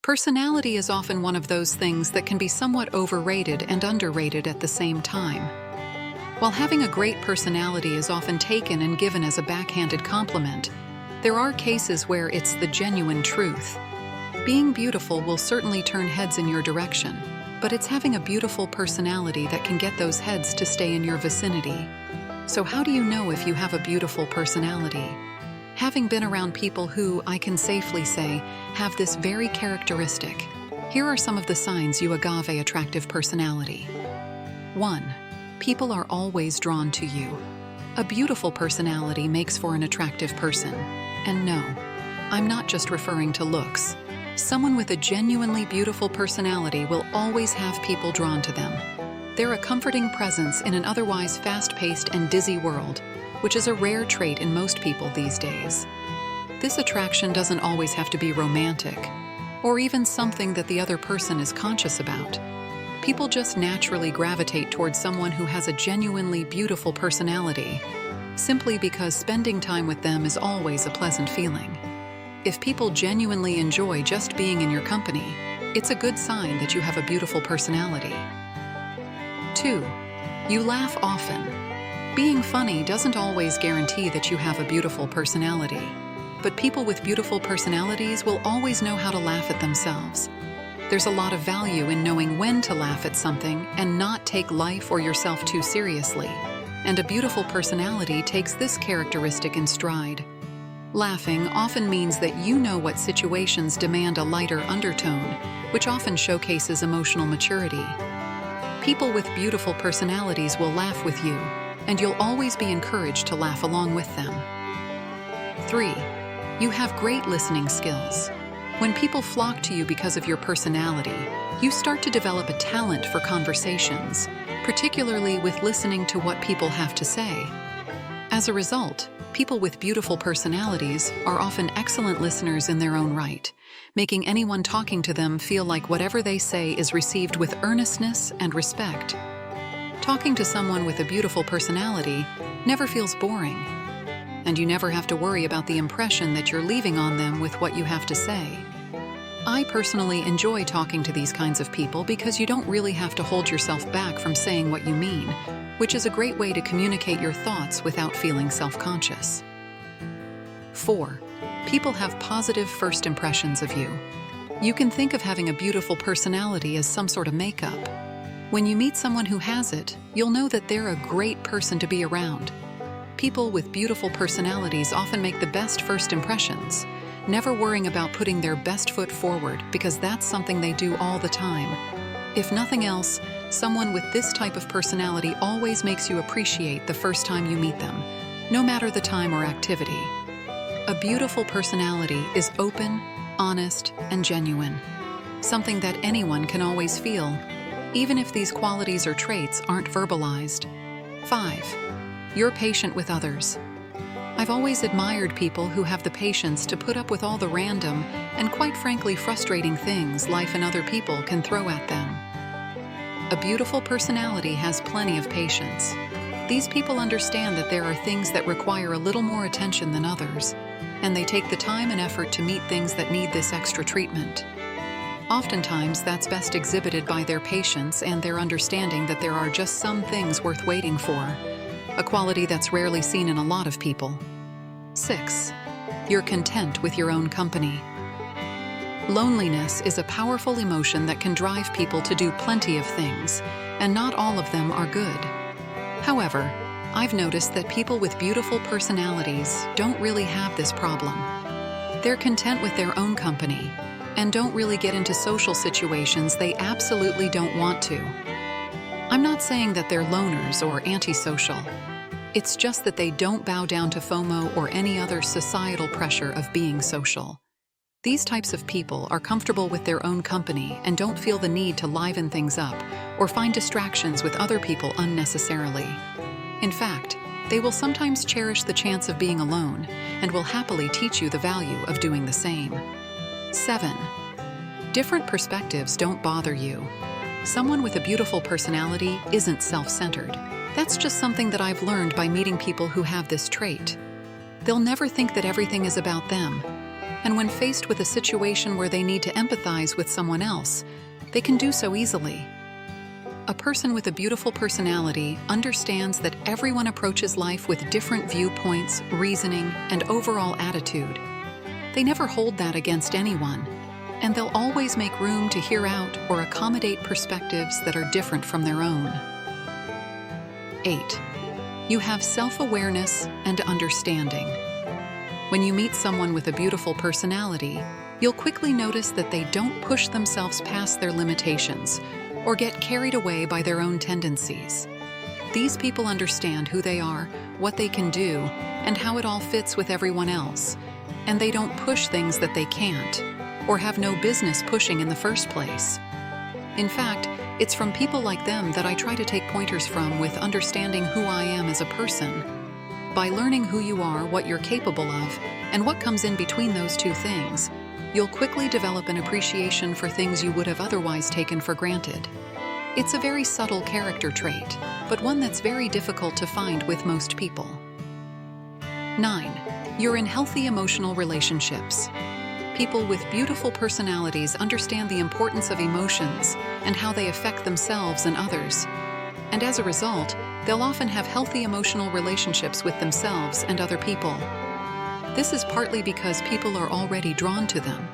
Personality is often one of those things that can be somewhat overrated and underrated at the same time. While having a great personality is often taken and given as a backhanded compliment, there are cases where it's the genuine truth. Being beautiful will certainly turn heads in your direction, but it's having a beautiful personality that can get those heads to stay in your vicinity. So how do you know if you have a beautiful personality? Having been around people who, I can safely say, have this very characteristic, here are some of the signs you agave attractive personality. 1. People are always drawn to you. A beautiful personality makes for an attractive person. And no, I'm not just referring to looks. Someone with a genuinely beautiful personality will always have people drawn to them. They're a comforting presence in an otherwise fast-paced and dizzy world, which is a rare trait in most people these days. This attraction doesn't always have to be romantic, or even something that the other person is conscious about. People just naturally gravitate towards someone who has a genuinely beautiful personality, simply because spending time with them is always a pleasant feeling. If people genuinely enjoy just being in your company, it's a good sign that you have a beautiful personality. 2. You laugh often. Being funny doesn't always guarantee that you have a beautiful personality, but people with beautiful personalities will always know how to laugh at themselves. There's a lot of value in knowing when to laugh at something and not take life or yourself too seriously, and a beautiful personality takes this characteristic in stride. Laughing often means that you know what situations demand a lighter undertone, which often showcases emotional maturity. People with beautiful personalities will laugh with you, and you'll always be encouraged to laugh along with them. 3. You have great listening skills. When people flock to you because of your personality, you start to develop a talent for conversations, particularly with listening to what people have to say. As a result, people with beautiful personalities are often excellent listeners in their own right, making anyone talking to them feel like whatever they say is received with earnestness and respect. Talking to someone with a beautiful personality never feels boring, and you never have to worry about the impression that you're leaving on them with what you have to say. I personally enjoy talking to these kinds of people because you don't really have to hold yourself back from saying what you mean, which is a great way to communicate your thoughts without feeling self-conscious. 4. People have positive first impressions of you. You can think of having a beautiful personality as some sort of makeup. When you meet someone who has it, you'll know that they're a great person to be around. People with beautiful personalities often make the best first impressions, never worrying about putting their best foot forward because that's something they do all the time. If nothing else, someone with this type of personality always makes you appreciate the first time you meet them, no matter the time or activity. A beautiful personality is open, honest, and genuine, something that anyone can always feel, even if these qualities or traits aren't verbalized. 5. You're patient with others. I've always admired people who have the patience to put up with all the random and quite frankly frustrating things life and other people can throw at them. A beautiful personality has plenty of patience. These people understand that there are things that require a little more attention than others, and they take the time and effort to meet things that need this extra treatment. Oftentimes, that's best exhibited by their patience and their understanding that there are just some things worth waiting for, a quality that's rarely seen in a lot of people. 6. You're content with your own company. Loneliness is a powerful emotion that can drive people to do plenty of things, and not all of them are good. However, I've noticed that people with beautiful personalities don't really have this problem. They're content with their own company, and don't really get into social situations they absolutely don't want to. I'm not saying that they're loners or antisocial. It's just that they don't bow down to FOMO or any other societal pressure of being social. These types of people are comfortable with their own company and don't feel the need to liven things up or find distractions with other people unnecessarily. In fact, they will sometimes cherish the chance of being alone and will happily teach you the value of doing the same. 7. Different perspectives don't bother you. Someone with a beautiful personality isn't self-centered. That's just something that I've learned by meeting people who have this trait. They'll never think that everything is about them. And when faced with a situation where they need to empathize with someone else, they can do so easily. A person with a beautiful personality understands that everyone approaches life with different viewpoints, reasoning, and overall attitude. They never hold that against anyone, and they'll always make room to hear out or accommodate perspectives that are different from their own. 8. You have self-awareness and understanding. When you meet someone with a beautiful personality, you'll quickly notice that they don't push themselves past their limitations or get carried away by their own tendencies. These people understand who they are, what they can do, and how it all fits with everyone else, and they don't push things that they can't or have no business pushing in the first place. In fact, it's from people like them that I try to take pointers from with understanding who I am as a person. By learning who you are, what you're capable of, and what comes in between those two things, you'll quickly develop an appreciation for things you would have otherwise taken for granted. It's a very subtle character trait, but one that's very difficult to find with most people. 9. You're in healthy emotional relationships. People with beautiful personalities understand the importance of emotions and how they affect themselves and others. And as a result, they'll often have healthy emotional relationships with themselves and other people. This is partly because people are already drawn to them,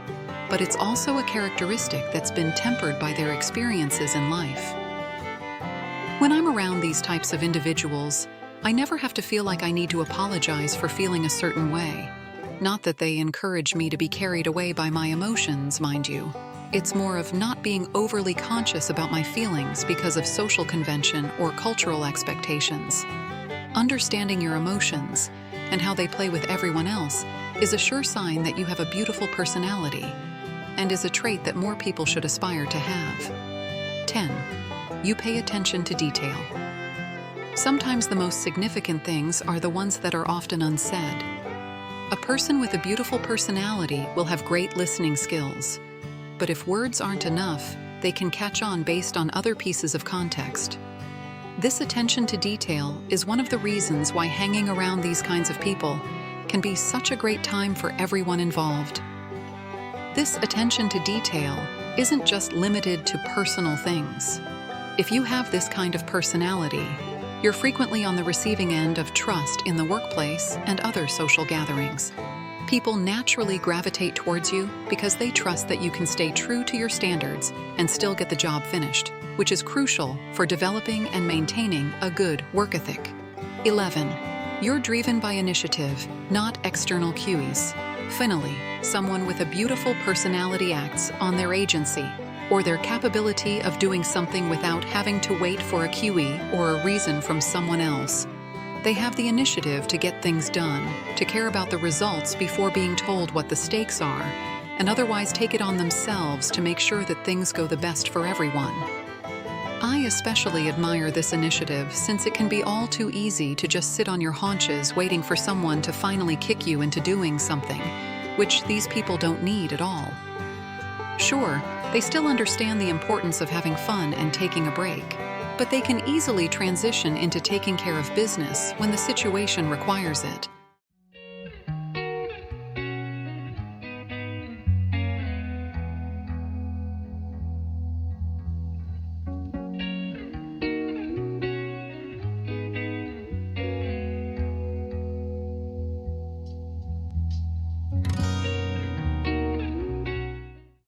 but it's also a characteristic that's been tempered by their experiences in life. When I'm around these types of individuals, I never have to feel like I need to apologize for feeling a certain way. Not that they encourage me to be carried away by my emotions, mind you. It's more of not being overly conscious about my feelings because of social convention or cultural expectations. Understanding your emotions and how they play with everyone else is a sure sign that you have a beautiful personality and is a trait that more people should aspire to have. 10. You pay attention to detail. Sometimes the most significant things are the ones that are often unsaid. A person with a beautiful personality will have great listening skills, but if words aren't enough, they can catch on based on other pieces of context. This attention to detail is one of the reasons why hanging around these kinds of people can be such a great time for everyone involved. This attention to detail isn't just limited to personal things. If you have this kind of personality, you're frequently on the receiving end of trust in the workplace and other social gatherings. People naturally gravitate towards you because they trust that you can stay true to your standards and still get the job finished, which is crucial for developing and maintaining a good work ethic. 11. You're driven by initiative, not external cues. Finally, someone with a beautiful personality acts on their agency or their capability of doing something without having to wait for a cue or a reason from someone else. They have the initiative to get things done, to care about the results before being told what the stakes are, and otherwise take it on themselves to make sure that things go the best for everyone. I especially admire this initiative since it can be all too easy to just sit on your haunches waiting for someone to finally kick you into doing something, which these people don't need at all. Sure, they still understand the importance of having fun and taking a break, but they can easily transition into taking care of business when the situation requires it.